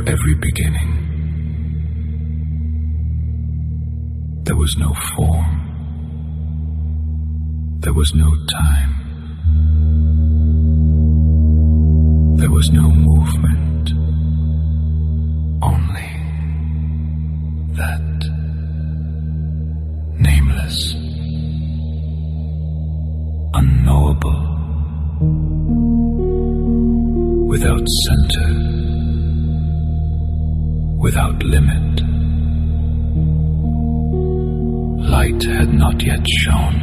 every beginning. There was no form. There was no time. There was no movement. Only that nameless, unknowable, without center, without limit. Light had not yet shone,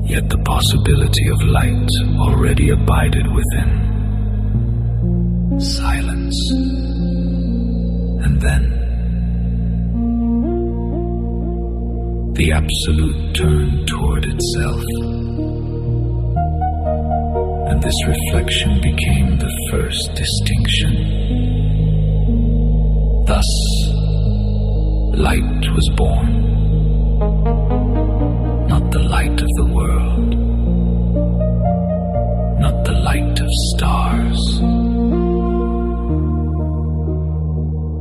yet the possibility of light already abided within. Silence, and then the Absolute turned toward itself, and this reflection became the first distinction. Thus, light was born, not the light of the world, not the light of stars,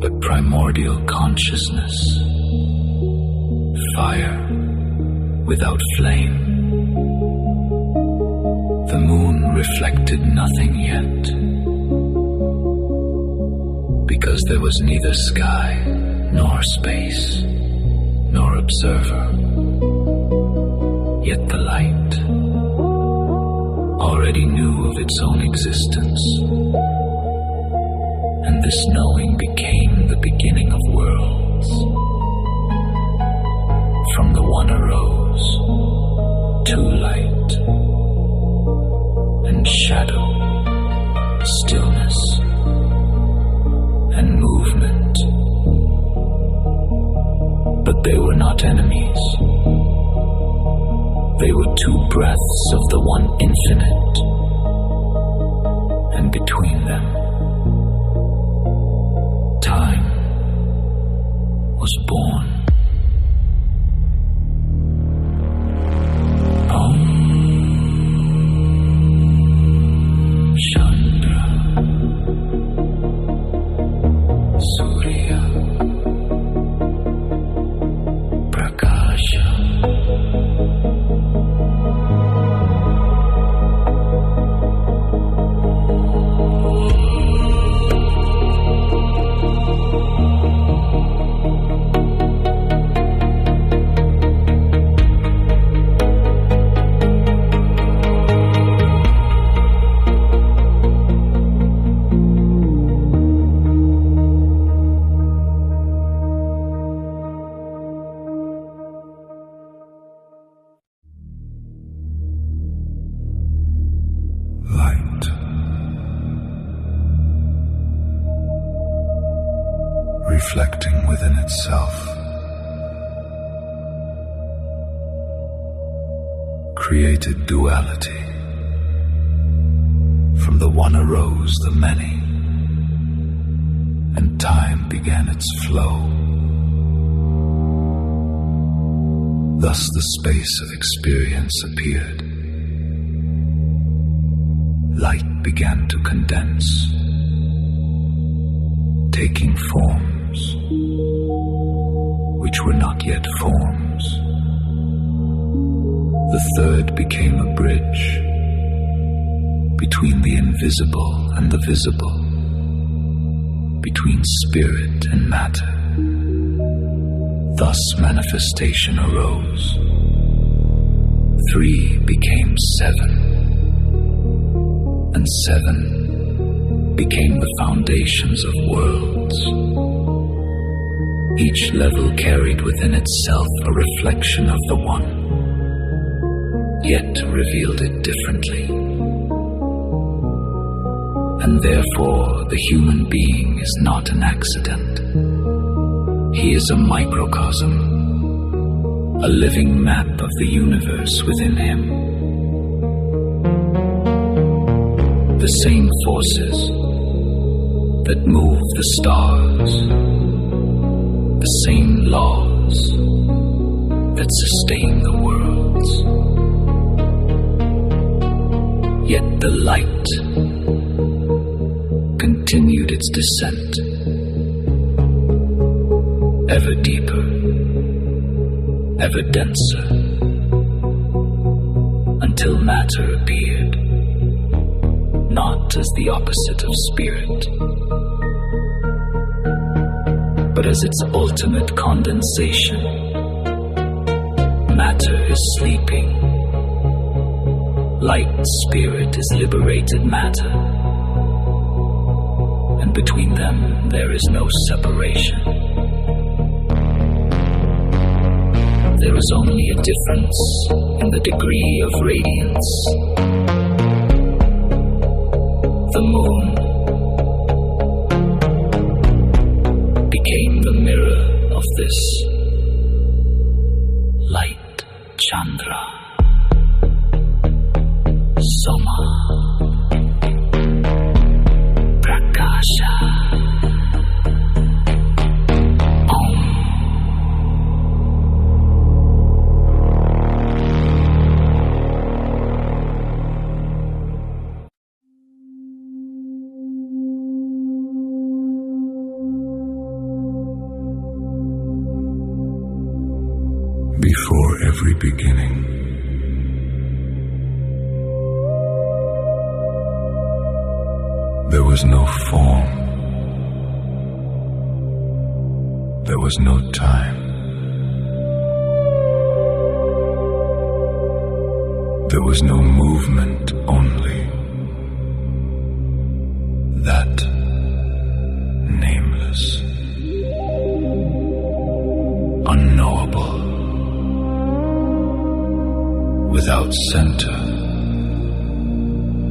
but primordial consciousness, fire without flame. The moon reflected nothing yet, because there was neither sky, nor space, nor observer. Yet the light already knew of its own existence, and this knowing became the beginning of worlds. From the one arose to light and shadow, stillness and movement. But they were not enemies. They were two breaths of the one infinite, and between them, time was born. Chandra, Surya, Prakasha. Reflecting within itself, created duality. From the one arose the many, and time began its flow. Thus the space of experience appeared. Light began to condense, taking forms which were not yet forms. The third became a bridge between the invisible and the visible, between spirit and matter. Thus manifestation arose. 3 became 7, and 7 became the foundations of worlds. Each level carried within itself a reflection of the one, yet revealed it differently. And therefore the human being is not an accident. He is a microcosm, a living map of the universe within him. The same forces that move the stars, the same laws that sustain the worlds. Yet the light continued its descent, ever deeper, ever denser, until matter appeared, not as the opposite of spirit, but as its ultimate condensation. Matter is sleeping. Light spirit is liberated matter. And between them there is no separation. There is only a difference in the degree of radiance. The moon became the mirror of this light Chandra. Soma Prakasha Om. Before every beginning, there was no form, there was no time, there was no movement, only that nameless, unknowable, without center,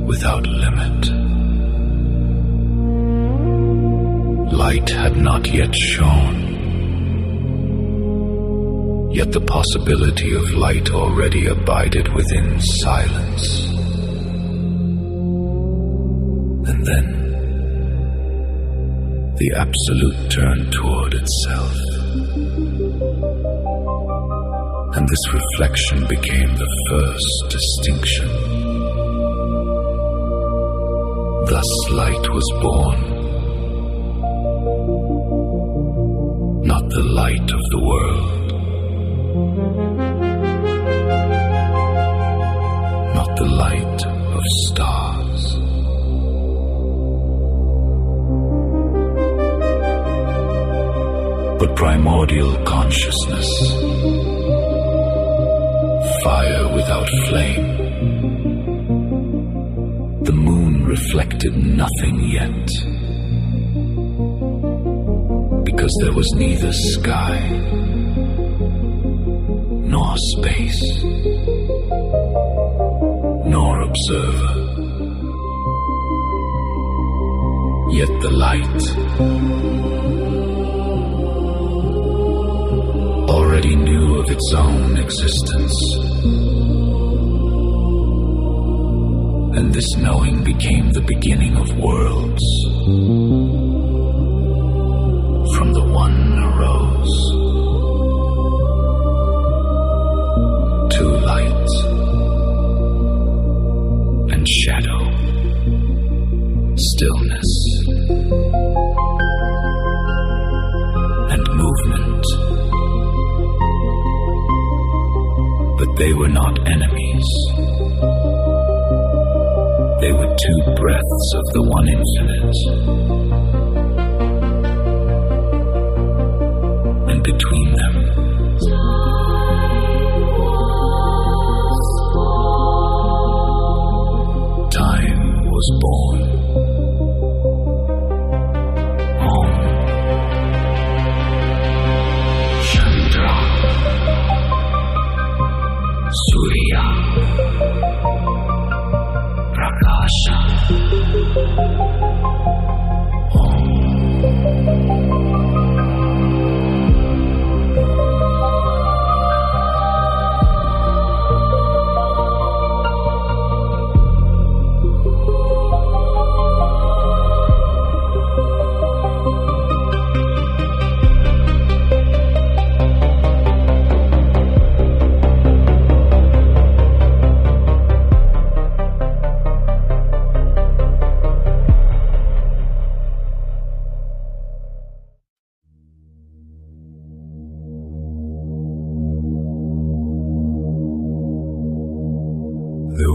without limit. Light had not yet shone, yet the possibility of light already abided within silence. And then the Absolute turned toward itself, and this reflection became the first distinction. Thus light was born, not the light of the world, not the light of stars, but primordial consciousness, fire without flame. The moon reflected nothing yet, because there was neither sky nor space nor observer. Yet the light already knew of its own existence, and this knowing became the beginning of worlds. From the one arose two lights and shadow, stillness and movement. But they were not enemies. They were two breaths of the one infinite. And between them, time was born. Om Chandra Surya Prakasha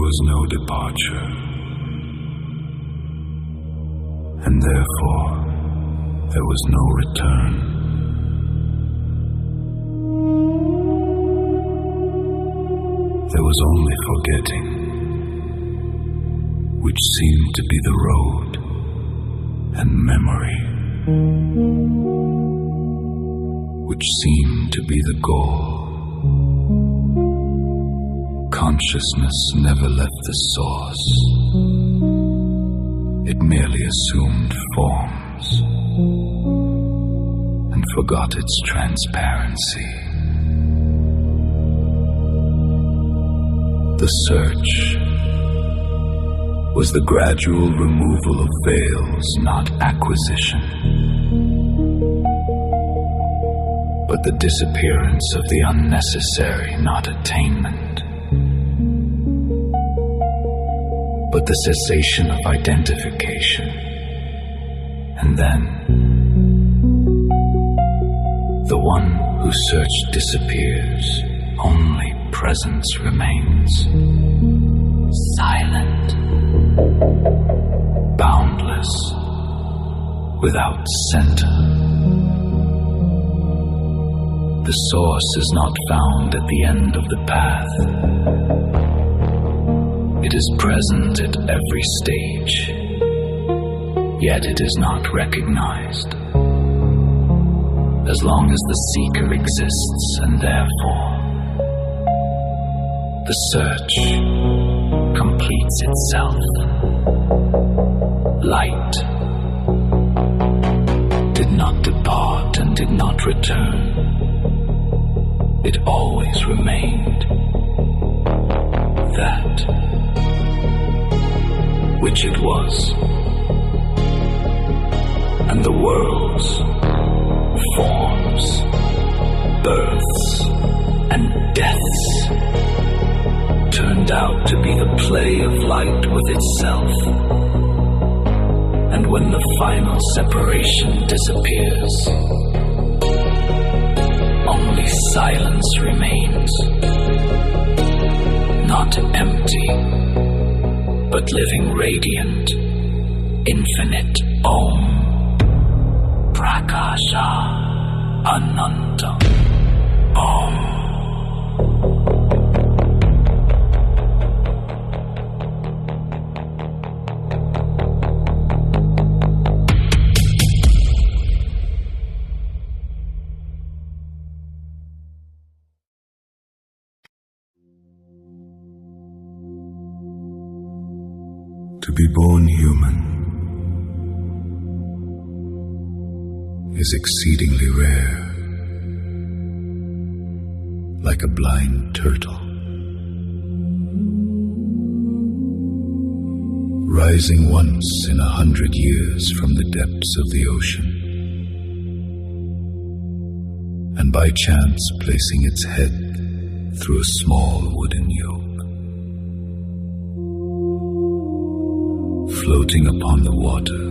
was no departure, and therefore there was no return. There was only forgetting, which seemed to be the road, and memory, which seemed to be the goal. Consciousness never left the source. It merely assumed forms and forgot its transparency. The search was the gradual removal of veils, not acquisition, but the disappearance of the unnecessary, not attainment, but the cessation of identification. And then the one who searched disappears, only presence remains. Silent, boundless, without center. The source is not found at the end of the path. It is present at every stage, yet it is not recognized. As long as the seeker exists, and therefore the search completes itself. Light did not depart and did not return. It always remained. That which it was. And the worlds, forms, births, and deaths turned out to be the play of light with itself. And when the final separation disappears, only silence remains. Not empty, but living radiant, infinite Om. Prakasha Ananta Om. To be born human is exceedingly rare, like a blind turtle, rising once in 100 years from the depths of the ocean, and by chance placing its head through a small wooden yoke. Floating upon the water,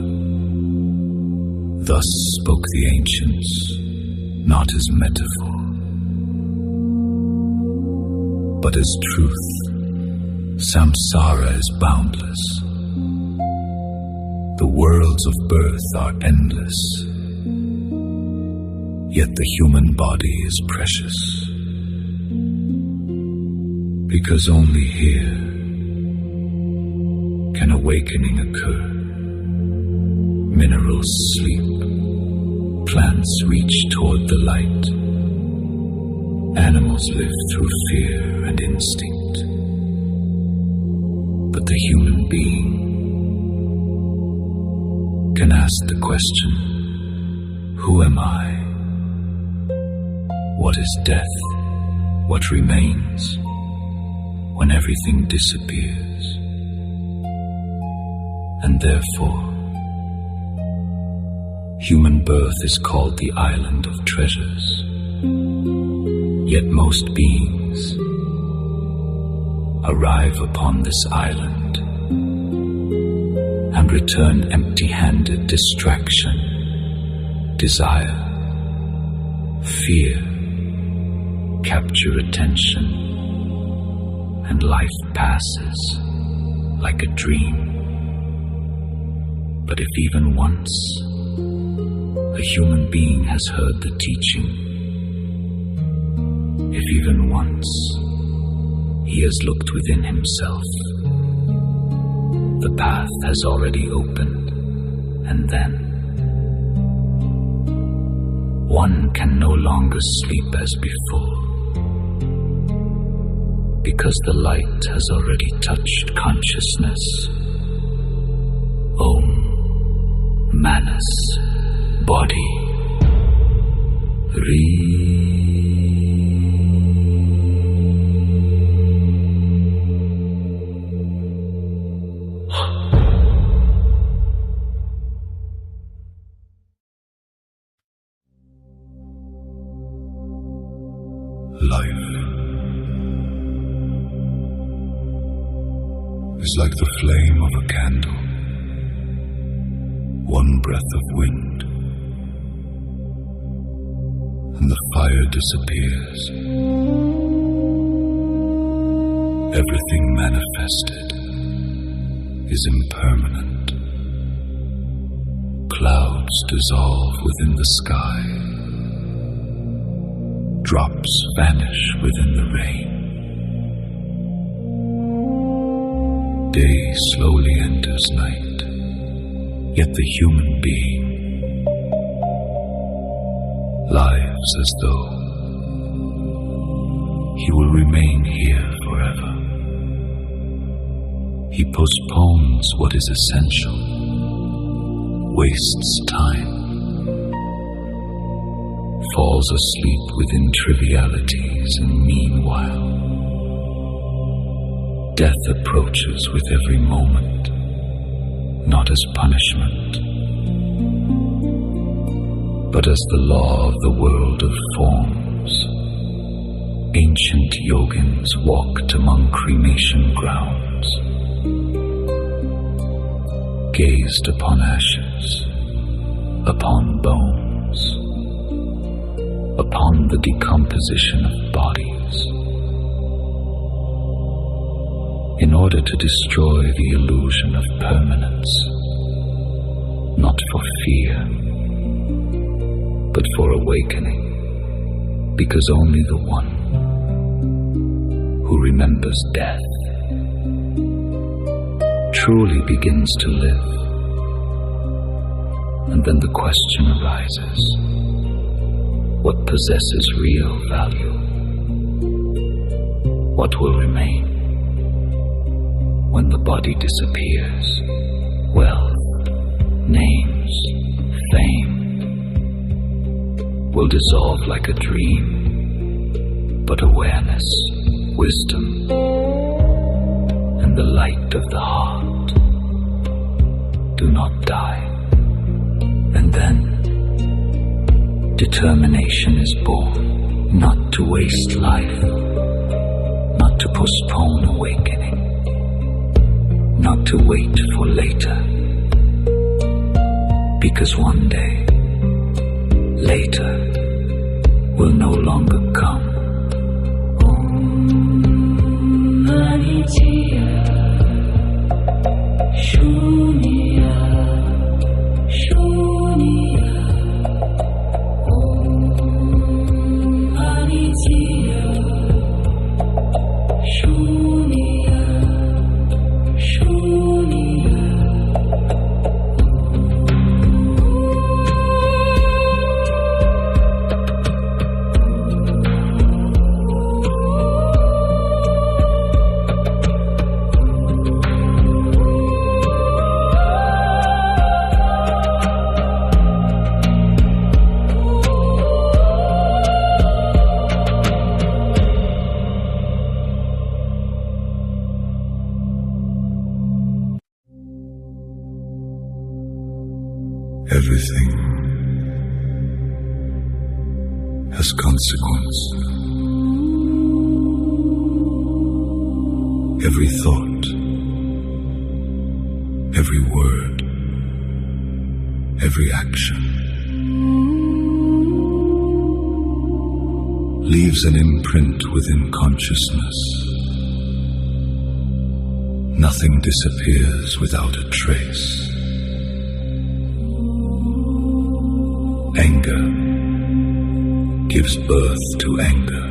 thus spoke the ancients, not as metaphor, but as truth. Samsara is boundless. The worlds of birth are endless, yet the human body is precious, because only here can awakening occur. Minerals sleep, plants reach toward the light, animals live through fear and instinct. But the human being can ask the question, who am I? What is death? What remains when everything disappears? And therefore, human birth is called the island of treasures. Yet most beings arrive upon this island and return empty-handed. Distraction, desire, fear capture attention, and life passes. like a dream. But if even once a human being has heard the teaching, if even once he has looked within himself, the path has already opened, and then one can no longer sleep as before, because the light has already touched consciousness. Om Manas Body Life is like the flame of a candle. One breath of wind, and the fire disappears. Everything manifested is impermanent. Clouds dissolve within the sky. Drops vanish within the rain. Day slowly enters night, yet the human being lives as though he will remain here forever. He postpones what is essential, wastes time, falls asleep within trivialities, and meanwhile, death approaches with every moment, not as punishment, but as the law of the world of forms. Ancient yogins walked among cremation grounds, gazed upon ashes, upon bones, upon the decomposition of bodies, in order to destroy the illusion of permanence, not for fear, but for awakening, because only the one who remembers death truly begins to live. And then the question arises, what possesses real value? What will remain when the body disappears? Wealth, names, fame will dissolve like a dream, but awareness, wisdom, and the light of the heart do not die. And then determination is born, not to waste life, not to postpone awakening, not to wait for later, because one day, later, will no longer come. Om Anitya Shunya Shunya Om Anitya Shunya Shunya. Everything has consequence. Every thought, every word, every action leaves an imprint within consciousness. Nothing disappears without a trace. Anger gives birth to anger.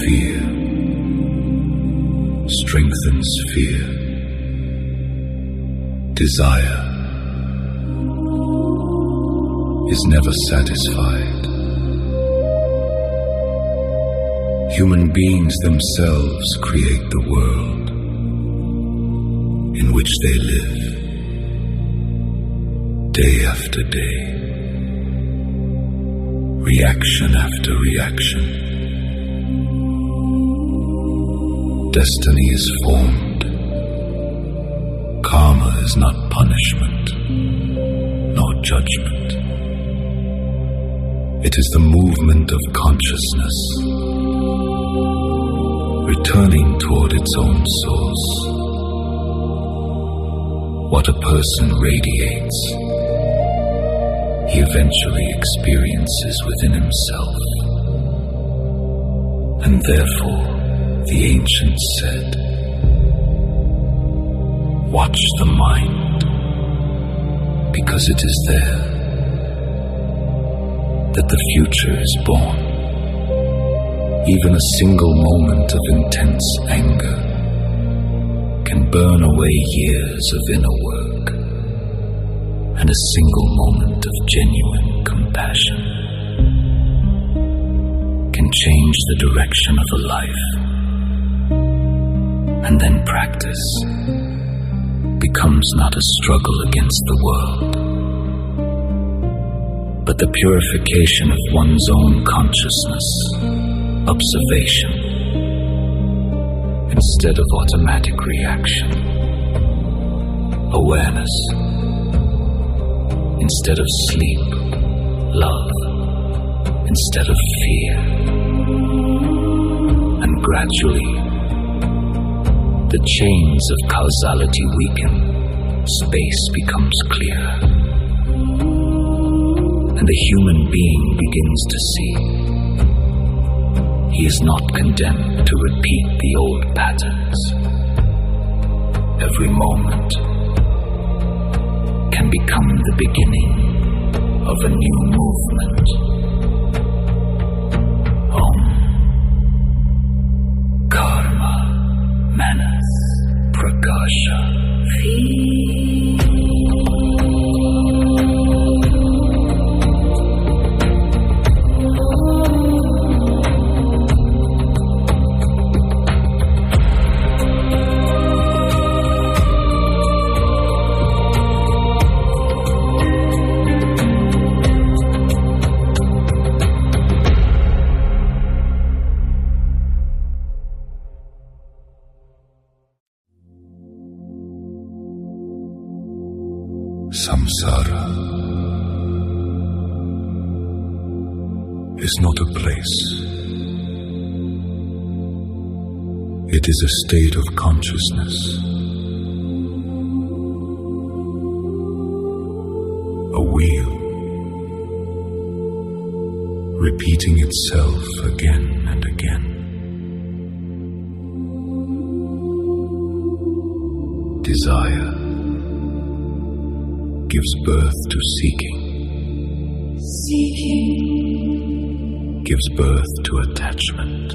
Fear strengthens fear. Desire is never satisfied. Human beings themselves create the world in which they live, day after day, reaction after reaction. Destiny is formed. Karma is not punishment, nor judgment. It is the movement of consciousness, returning toward its own source. What a person radiates, he eventually experiences within himself. And therefore, the ancients said, watch the mind, because it is there that the future is born. Even a single moment of intense anger can burn away years of inner work, and a single moment of genuine compassion can change the direction of a life. And then practice becomes not a struggle against the world, but the purification of one's own consciousness, observation, instead of automatic reaction, awareness, instead of sleep, love, instead of fear, and gradually the chains of causality weaken, space becomes clear, and the human being begins to see he is not condemned to repeat the old patterns. Every moment can become the beginning of a new movement. Karma Manas Prakasha. Samsara is not a place. It is a state of consciousness, a wheel repeating itself again and again. Desire gives birth to seeking. Seeking gives birth to attachment.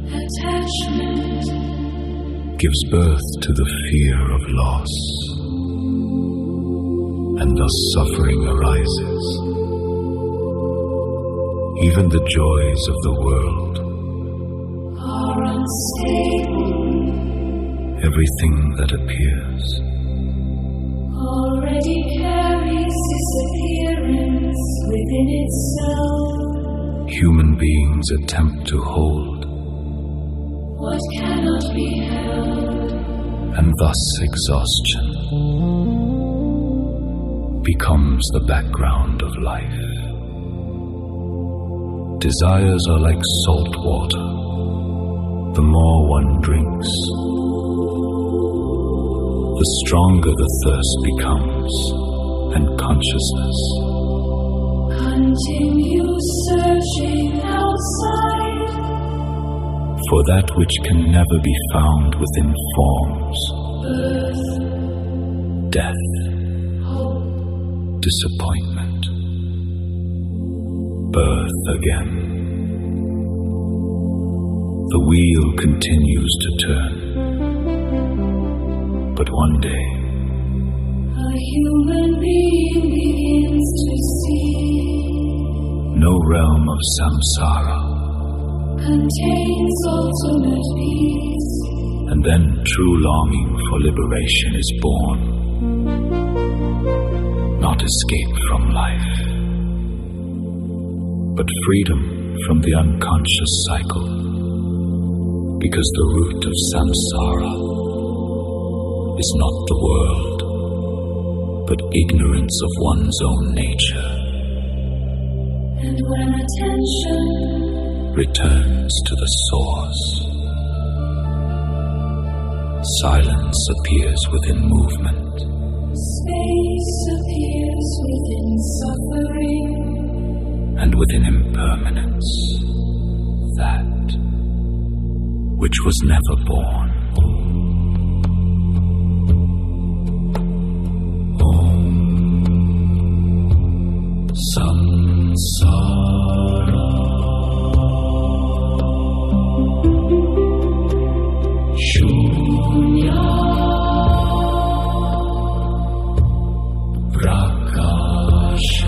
Attachment gives birth to the fear of loss, and thus suffering arises. Even the joys of the world are unstable. Everything that appears Already carries disappearance within itself. Human beings attempt to hold What cannot be held, and thus exhaustion becomes the background of life. Desires are like salt water. The more one drinks, the stronger the thirst becomes, and consciousness continue searching outside For that which can never be found within forms, death, disappointment, birth again. The wheel continues to turn, but one day a human being begins to see. No realm of samsara contains ultimate peace. And then true longing for liberation is born, not escape from life, but freedom from the unconscious cycle, because the root of samsara is not the world, but ignorance of one's own nature. And when attention returns to the source, silence appears within movement. Space appears within suffering. And within impermanence, that which was never born. Om Samsara Shunya Prakasha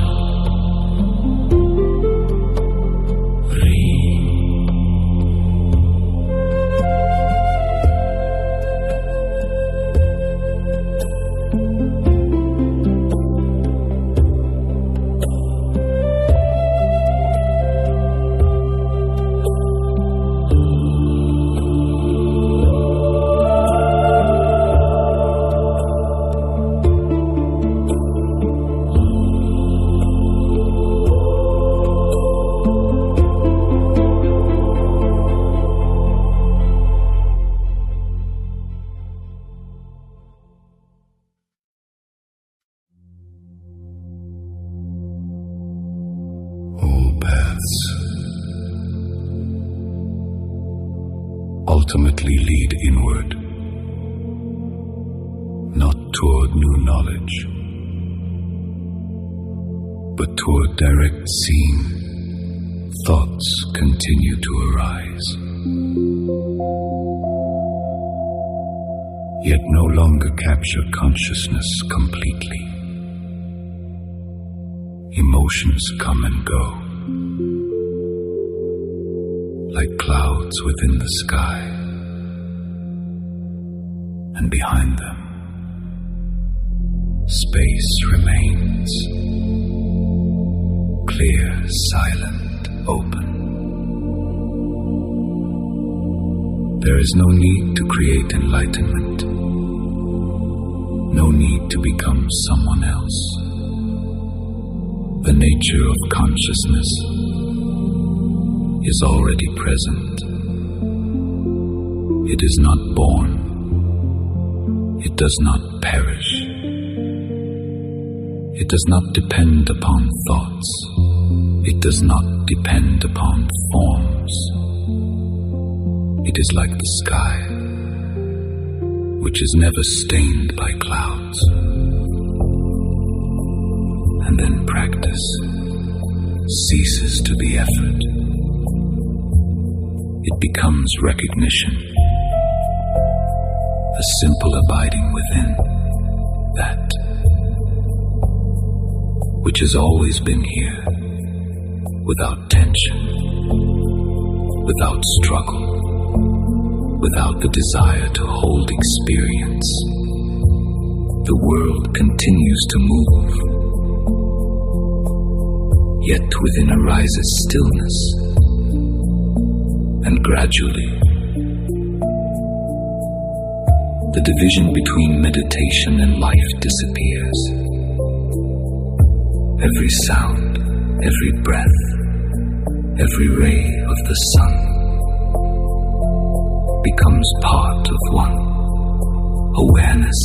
ultimately lead inward, not toward new knowledge, but toward direct seeing. Thoughts continue to arise, yet no longer capture consciousness completely. Emotions come and go, like clouds within the sky, and behind them, space remains, clear, silent, open. There is no need to create enlightenment, no need to become someone else. The nature of consciousness is already present. It is not born. It does not perish. It does not depend upon thoughts. It does not depend upon forms. It is like the sky, which is never stained by clouds. And then practice ceases to be effort. It becomes recognition, a simple abiding within that which has always been here, without tension, without struggle, without the desire to hold experience. The world continues to move, yet within arises stillness, and gradually the division between meditation and life disappears. Every sound, every breath, every ray of the sun becomes part of one awareness.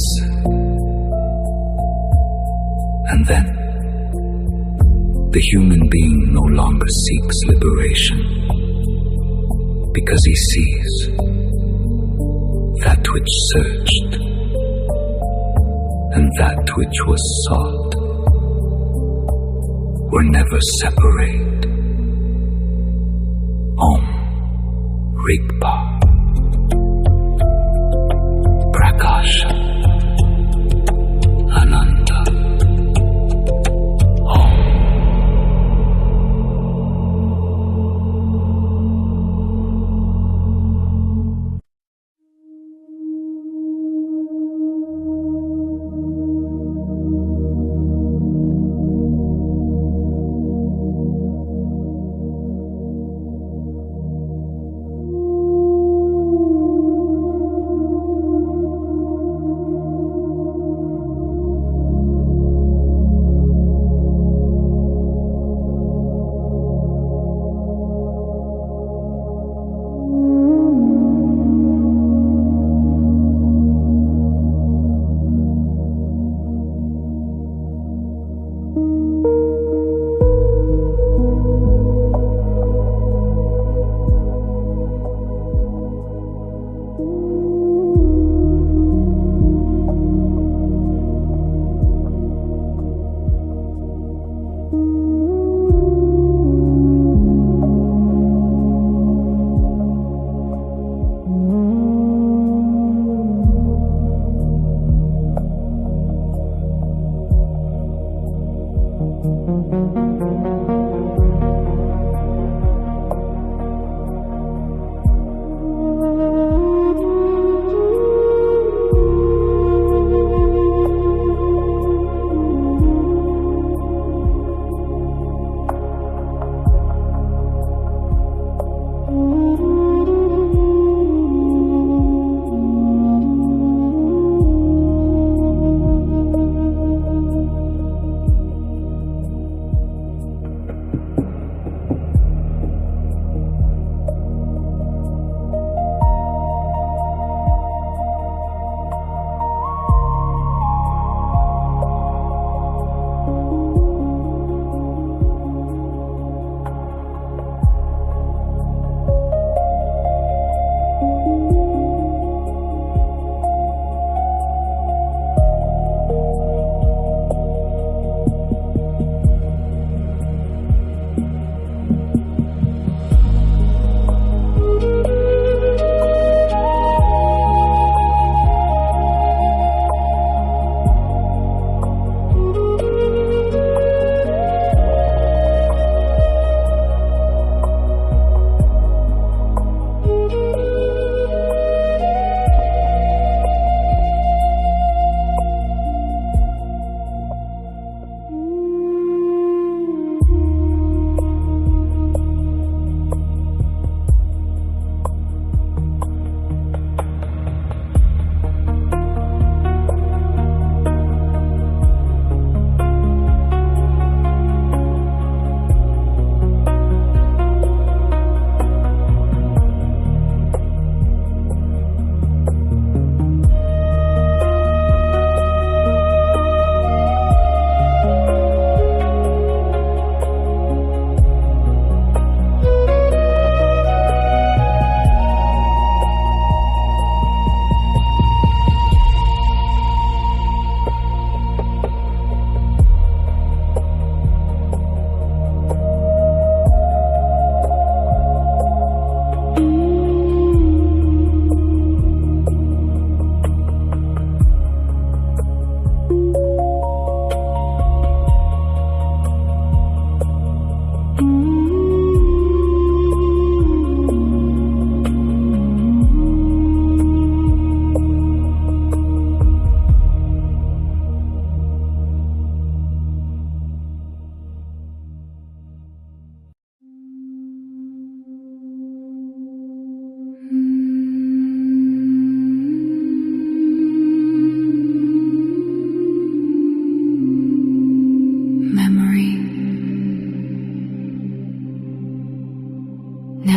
And then the human being no longer seeks liberation, because he sees that which searched and that which was sought were never separate. Om Rigpa Prakasha Ananda Om.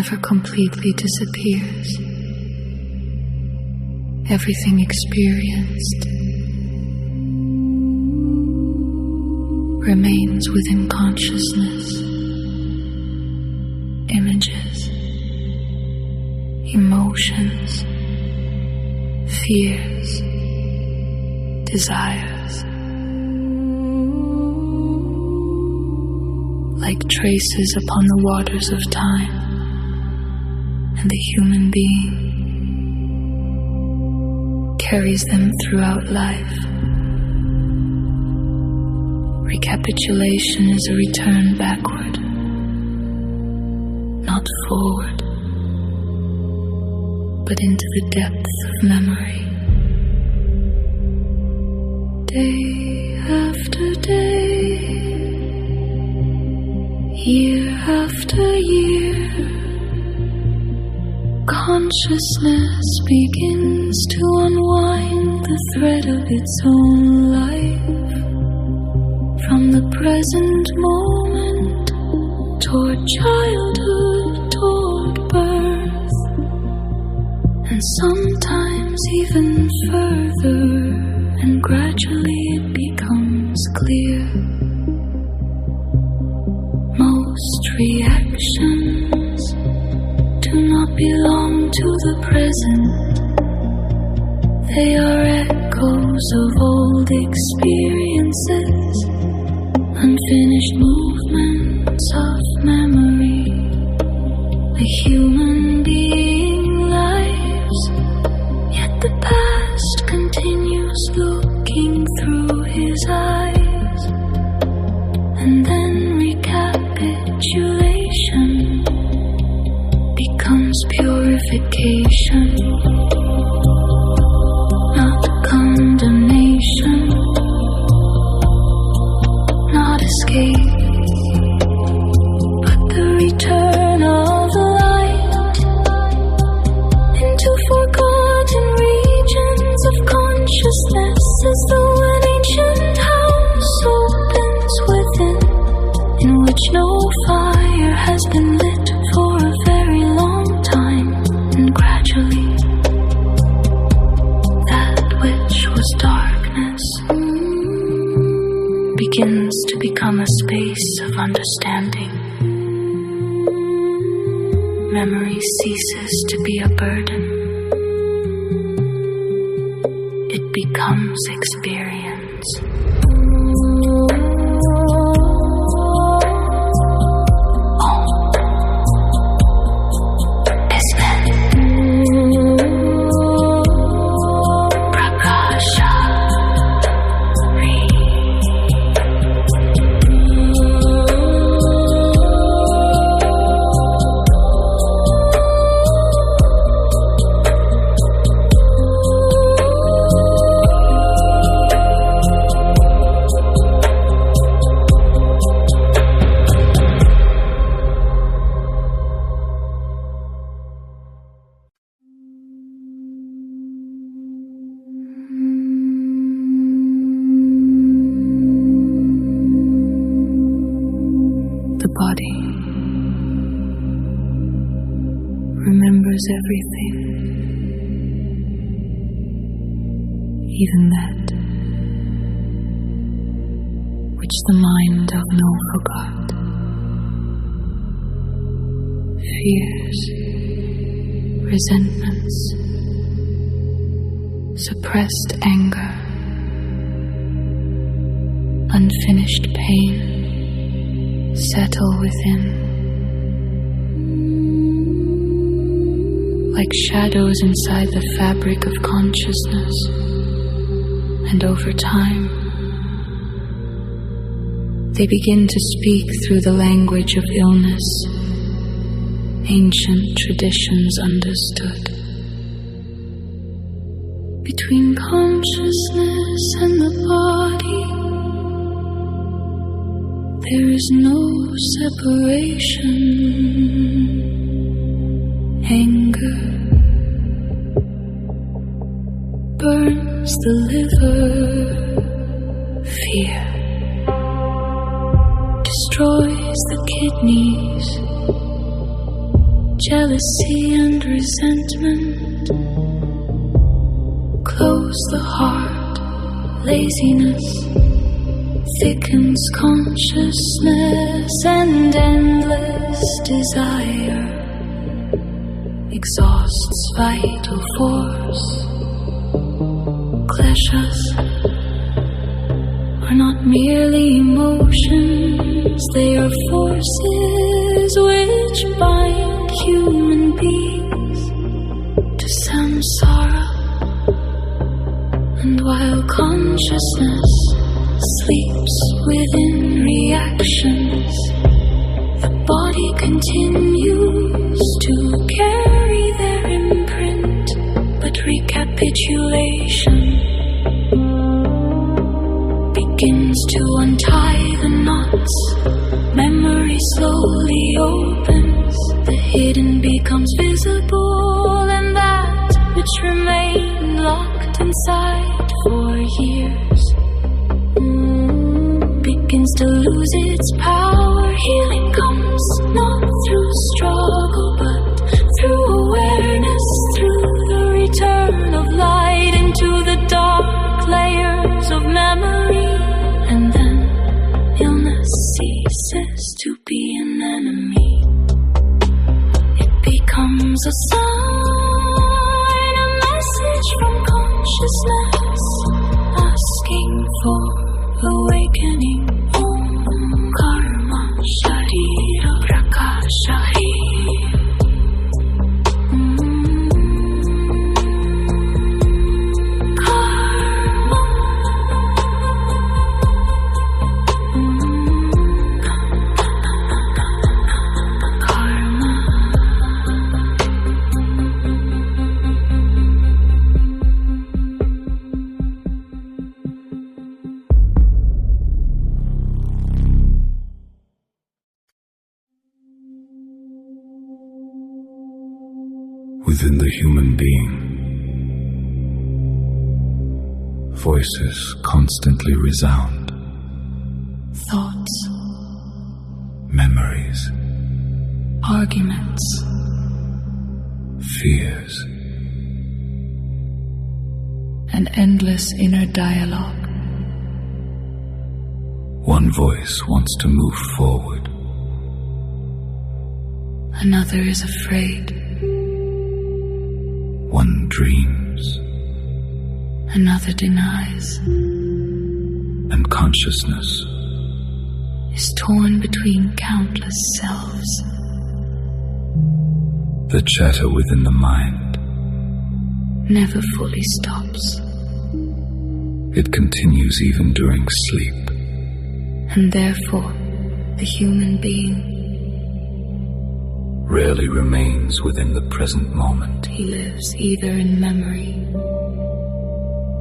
never completely disappears. Everything experienced remains within consciousness. Images, emotions, fears, desires, like traces upon the waters of time, and the human being carries them throughout life. Recapitulation is a return backward, not forward, but into the depths of memory. Day after day, year after year, consciousness begins to unwind the thread of its own life, from the present moment toward childhood, toward birth, and sometimes even further, and gradually it becomes clear. Most reactions do not belong to the present. They are echoes of old experiences, unfinished movements of memory. A human being lives, yet the past continues looking through his eyes, and then recapitulation becomes purification, not condemnation, not escape, but the return of the light into forgotten regions of consciousness, as though an ancient house opens within, in which no fire has been lit for a very long time, and gradually that which was darkness begins to become a space of understanding. Memory ceases to be a burden. It becomes experience. The body remembers everything, even that which the mind of no forgot. Fears, resentments, suppressed anger, unfinished pain settle within, like shadows inside the fabric of consciousness, and over time they begin to speak through the language of illness, ancient traditions understood. Between consciousness and the body, there is no separation. Anger burns the liver. Fear destroys the kidneys. Jealousy and resentment close the heart. Laziness thickens consciousness, and endless desire exhausts vital force. Kleshas are not merely emotions, they are forces which bind human beings to samsara. And while consciousness sleeps within reactions, the body continues to carry their imprint, but recapitulation begins to untie the knots. Memory slowly opens, the hidden becomes visible, and that which remained locked inside for years begins to lose its power. Healing comes not through struggle, but through awareness, through the return of light into the dark layers of memory. And then illness ceases to be an enemy. It becomes a sign, a message from consciousness, asking for awakening. Om Karma Sharira Prakashahi. Within the human being, voices constantly resound. Thoughts, Memories, arguments, fears, an endless inner dialogue. One voice wants to move forward. Another is afraid. One dreams, Another denies. and consciousness Is torn between countless selves. the chatter within the mind. Never fully stops. It continues even during sleep. And therefore, the human being, Rarely remains within the present moment he lives either in memory,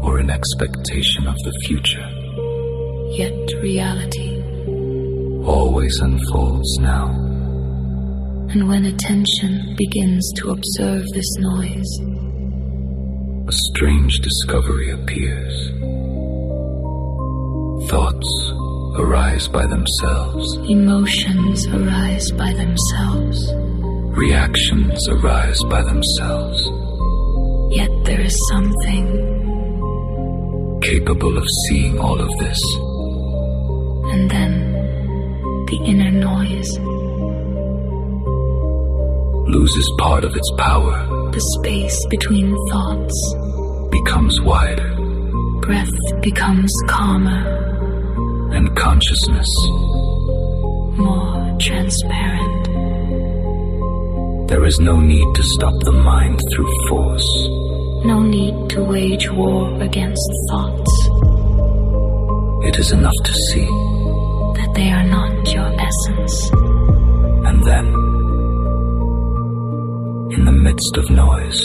or in expectation of the future. yet reality. Always unfolds now. And when attention begins to observe this noise, A strange discovery appears. Thoughts arise by themselves. emotions arise by themselves. Reactions arise by themselves, Yet there is something capable of seeing all of this. and then the inner noise, Loses part of its power, the space between thoughts, becomes wider, breath becomes calmer, and consciousness, more transparent. there is no need to stop the mind through force. No need to wage war against thoughts, It is enough to see, that they are not your essence. and then, in the midst of noise,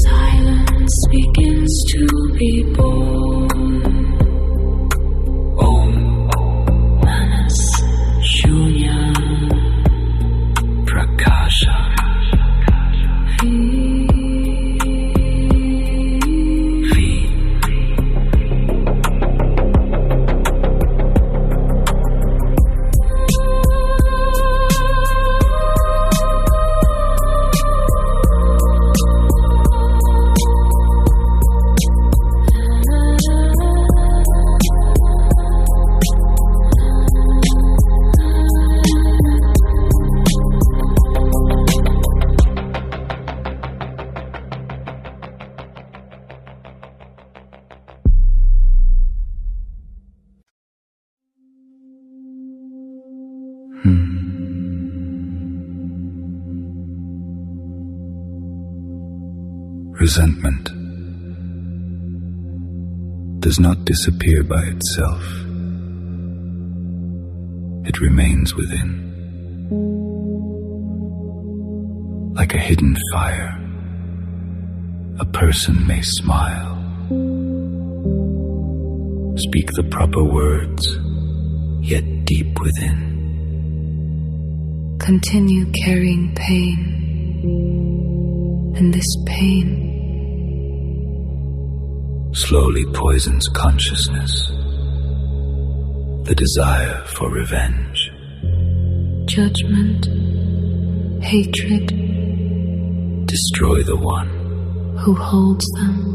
Silence begins to be born. Om Manas Shunya Prakasha. Resentment does not disappear by itself. It remains within. Like a hidden fire, a person may smile, speak the proper words, yet deep within. Continue carrying pain, and this pain slowly poisons consciousness, the desire for revenge. Judgment, hatred, destroy the one who holds them.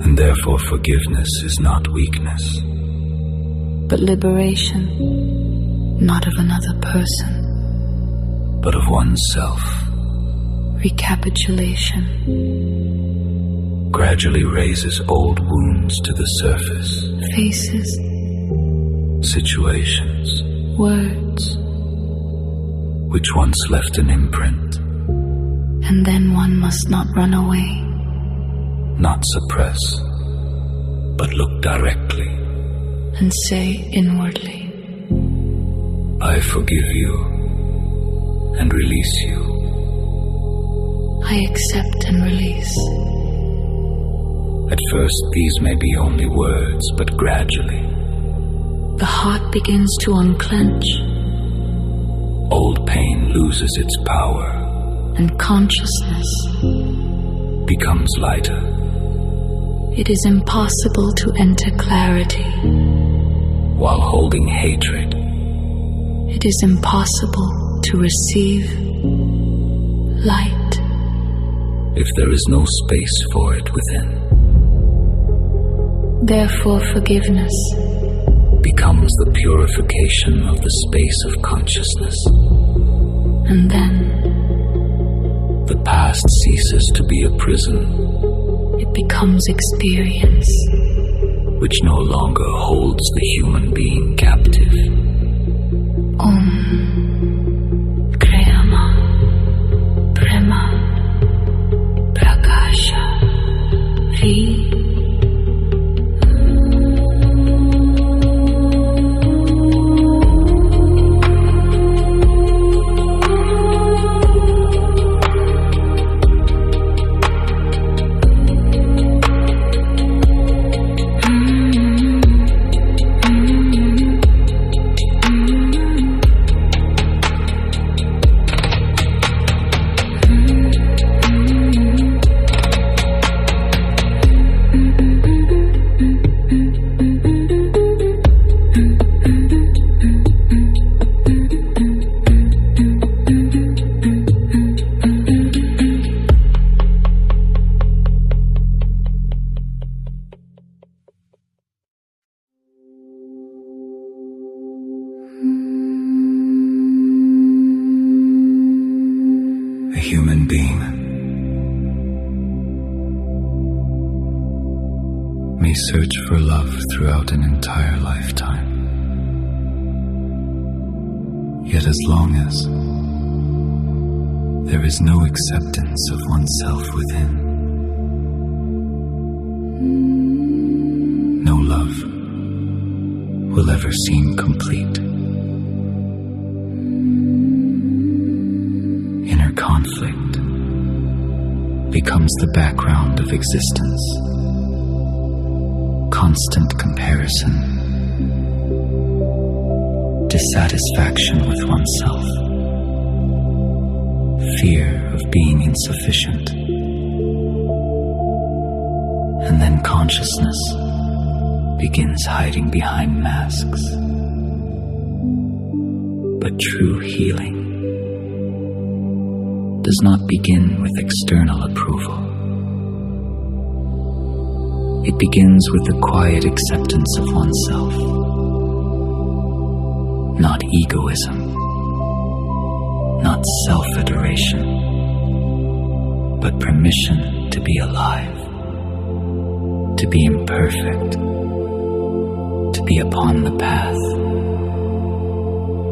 And therefore forgiveness is not weakness, but liberation, not of another person, but of oneself. Recapitulation gradually raises old wounds to the surface. Faces, situations, words, which once left an imprint. And then one must not run away, not suppress, but look directly and say inwardly, I forgive you and release you. I accept and release. At first these may be only words, but gradually the heart begins to unclench. Old pain loses its power, and consciousness becomes lighter. It is impossible to enter clarity while holding hatred. It is impossible to receive light if there is no space for it within. Therefore, forgiveness becomes the purification of the space of consciousness. And then the past ceases to be a prison. It becomes experience, which no longer holds the human being captive. Kriyama Prema Prakasha Vi. A human being may search for love throughout an entire lifetime. Yet as long as there is no acceptance of oneself within, no love will ever seem complete. Inner conflict becomes the background of existence. Constant comparison, dissatisfaction with oneself, fear of being insufficient, and then consciousness begins hiding behind masks. But true healing does not begin with external approval. It begins with the quiet acceptance of oneself. Not egoism, not self-adoration, but permission to be alive, to be imperfect, to be upon the path.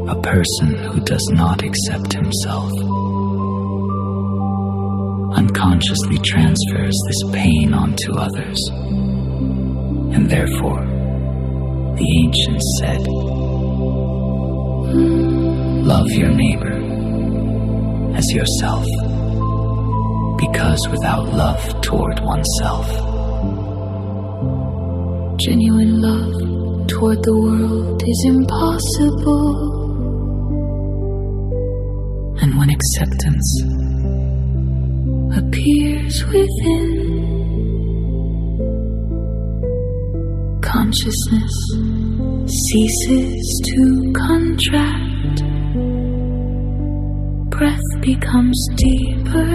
A person who does not accept himself unconsciously transfers this pain onto others. And therefore, the ancients said, love your neighbor as yourself, because without love toward oneself, genuine love toward the world is impossible. and when acceptance appears within, consciousness ceases to contract. Breath becomes deeper,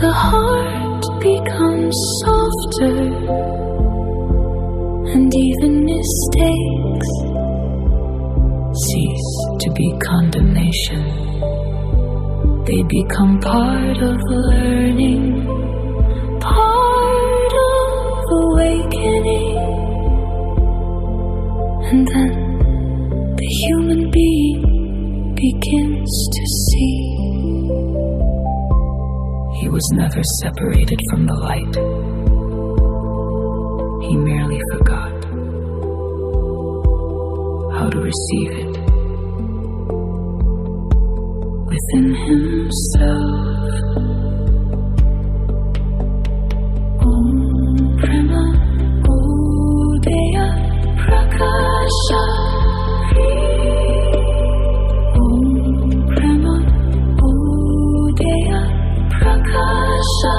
the heart becomes softer, and even mistakes cease to be condemnation. They become part of learning, part of awakening, and then the human being begins to see. He was never separated from the light. He merely forgot how to receive it within himself. Om Prema Udaya Prakasha Om Prema Udaya Prakasha.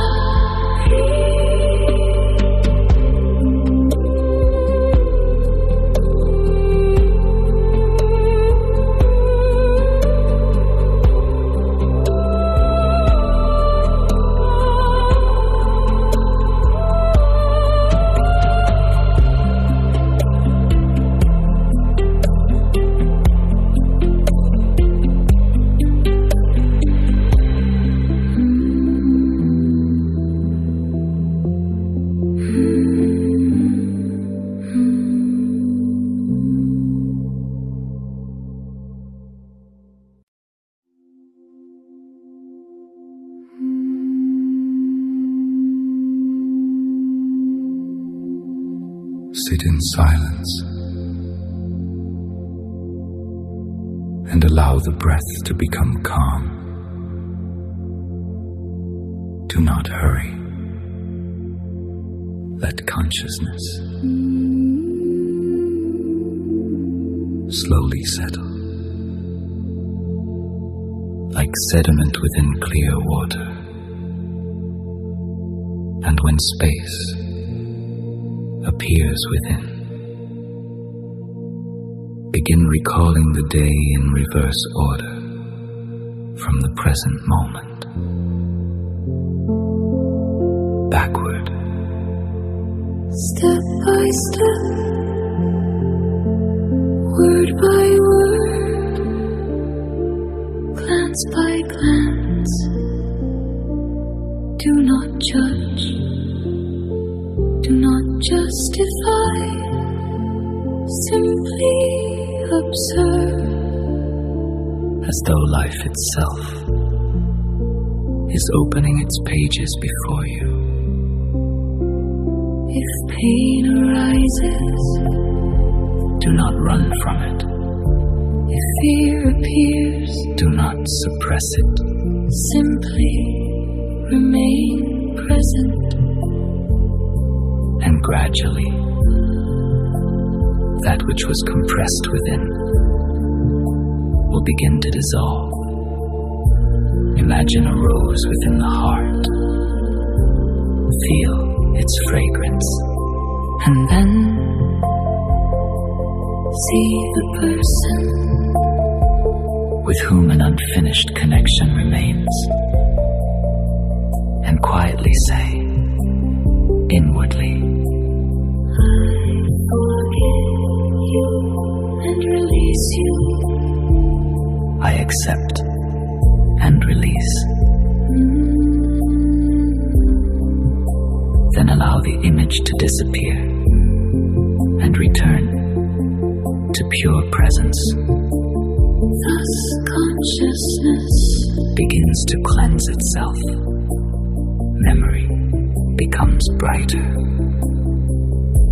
Sit in silence and allow the breath to become calm. Do not hurry. Let consciousness slowly settle, like sediment within clear water. And when space appears within, begin recalling the day in reverse order from the present moment, backward, Step by step, word by word, glance by glance. Do not judge, do not justify, simply observe. as though life itself is opening its pages before you. If pain arises, Do not run from it. if fear appears, Do not suppress it. simply remain present. And gradually, that which was compressed within will begin to dissolve. Imagine a rose within the heart. Feel its fragrance. And then See the person, with whom an unfinished connection remains. And quietly say, inwardly, I forgive you and release you. I accept and release. Then allow the image to disappear and return to pure presence. Thus consciousness Begins to cleanse itself memory becomes brighter,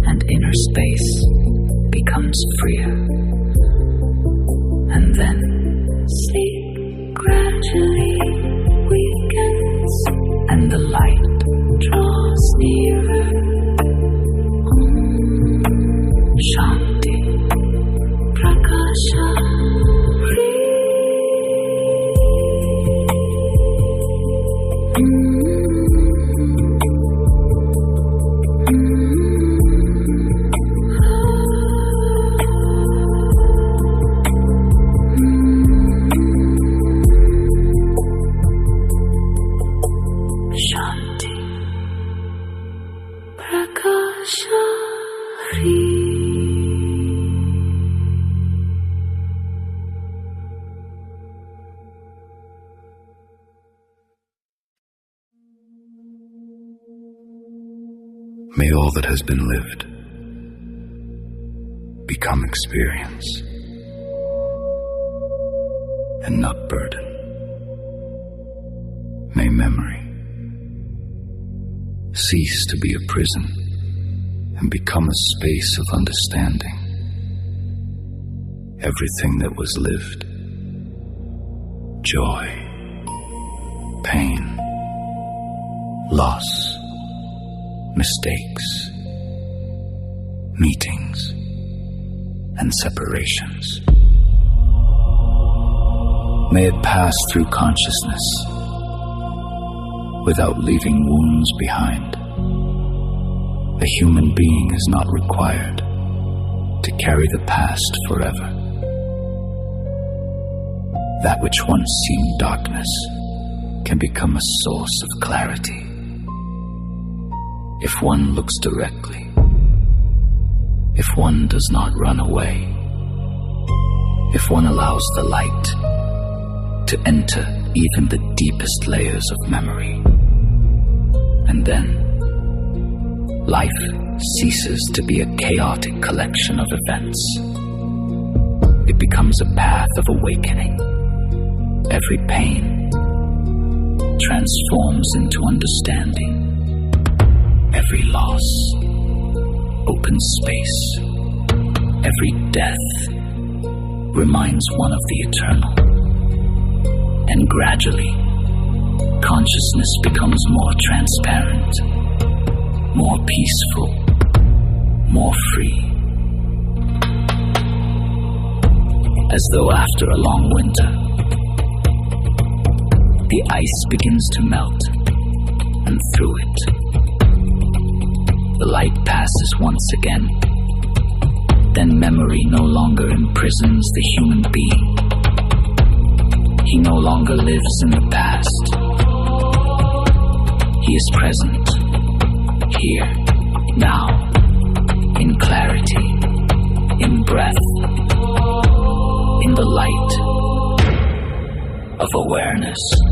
and inner space becomes freer. And then sleep gradually weakens, and the light draws nearer. Shanti, Prakasha, Shanti, Prakasha, May all that has been lived become experience and not burden. May memory cease to be a prison and become a space of understanding. Everything that was lived, joy, pain, loss, mistakes, meetings, and separations. May it pass through consciousness without leaving wounds behind. A human being is not required to carry the past forever. That which once seemed darkness can become a source of clarity if one looks directly, if one does not run away, if one allows the light to enter even the deepest layers of memory. And then life ceases to be a chaotic collection of events. It becomes a path of awakening. Every pain transforms into understanding. Every loss opens space. Every death reminds one of the eternal. And gradually, consciousness becomes more transparent, more peaceful, more free. As though after a long winter, the ice begins to melt, and through it, the light passes once again. Then memory no longer imprisons the human being. He no longer lives in the past. He is present, here, now, in clarity, in breath, in the light of awareness.